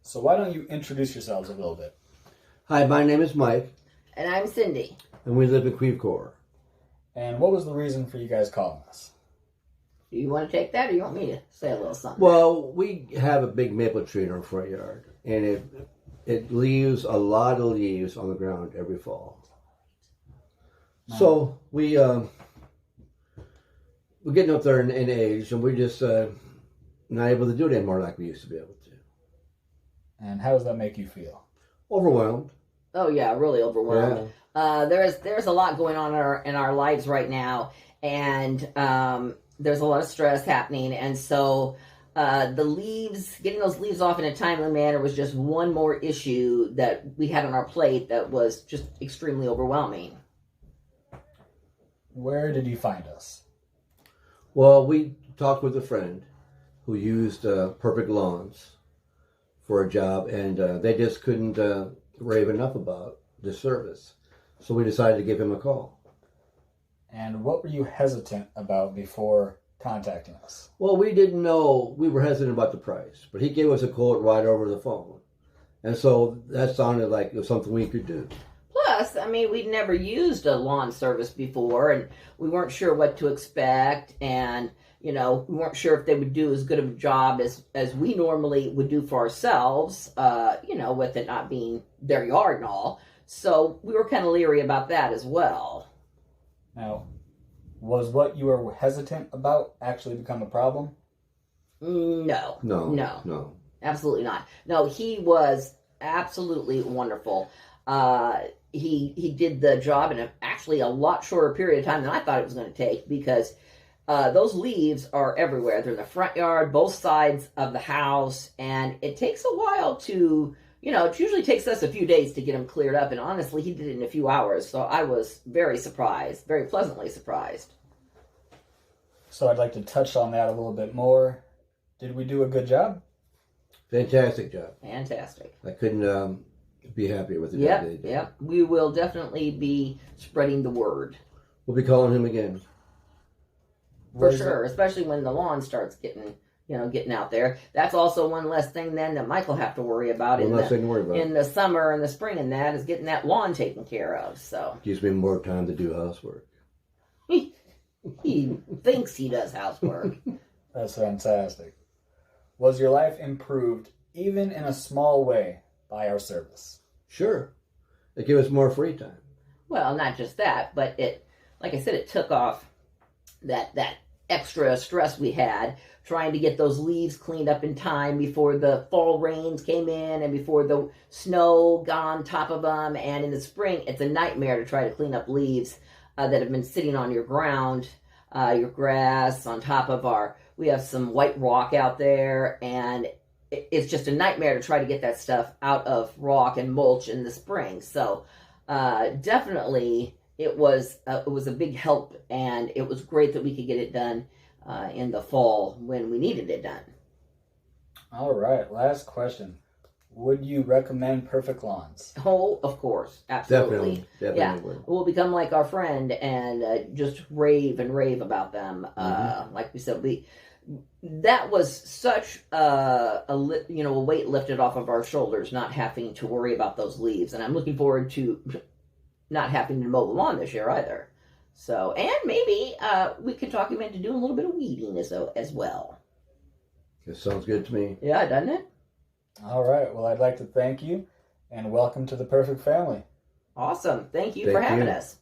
So why don't you introduce yourselves a little bit? Hi, my name is Mike, And I'm Cindy. and we live in Creve Coeur. And what was the reason for you guys calling us? Do you want to take that or you want me to say a little something? Well, we have a big maple tree in our front yard, and it leaves a lot of leaves on the ground every fall. So we're getting up there in age, and we're just not able to do it anymore like we used to be able to. And how does that make you feel? Overwhelmed. Oh yeah, really overwhelmed. Yeah. There's a lot going on in our lives right now, and there's a lot of stress happening, and so getting those leaves off in a timely manner was just one more issue that we had on our plate that was just extremely overwhelming. Where did you find us? Well, we talked with a friend who used Purfect Lawns for a job, and they just couldn't rave enough about the service. So we decided to give him a call. And what were you hesitant about before contacting us? Well, we didn't know, we were hesitant about the price, but he gave us a quote right over the phone. And so that sounded like it was something we could do. Plus, I mean, we'd never used a lawn service before, and we weren't sure what to expect, and, we weren't sure if they would do as good of a job as we normally would do for ourselves, with it not being their yard and all. So we were kind of leery about that as well. Now, was what you were hesitant about actually become a problem? No. Absolutely not. No, he was absolutely wonderful. He did the job in actually a lot shorter period of time than I thought it was going to take, because those leaves are everywhere. They're in the front yard, both sides of the house, and it takes a while to, it usually takes us a few days to get them cleared up, and honestly, he did it in a few hours, so I was very surprised, very pleasantly surprised. So I'd like to touch on that a little bit more. Did we do a good job? Fantastic job. Fantastic. I couldn't be happier with the job they did. Yep. We will definitely be spreading the word. We'll be calling him again. For sure, especially when the lawn starts getting out there. That's also one less thing then that Mike will have to worry about in the summer and the spring, and that is getting that lawn taken care of. So gives me more time to do housework. He thinks he does housework. That's fantastic. Was your life improved, even in a small way, by our service? Sure. It gave us more free time. Well, not just that, but like I said, it took off that extra stress we had trying to get those leaves cleaned up in time before the fall rains came in and before the snow got on top of them. And in the spring, it's a nightmare to try to clean up leaves that have been sitting on your ground, your grass, on top of we have some white rock out there, and it's just a nightmare to try to get that stuff out of rock and mulch in the spring. So definitely it was a big help, and it was great that we could get it done in the fall when we needed it done. All right, last question. Would you recommend Purfect Lawns? Oh, of course. Absolutely. Definitely would. We'll become like our friend and just rave about them. Like we said, that was such a weight lifted off of our shoulders, not having to worry about those leaves. And I'm looking forward to not having to mow the lawn this year either. So, and maybe we can talk him into doing a little bit of weeding as well. It sounds good to me. Yeah, doesn't it? All right. Well, I'd like to thank you and welcome to the Purfect family. Awesome. Thank you for having us.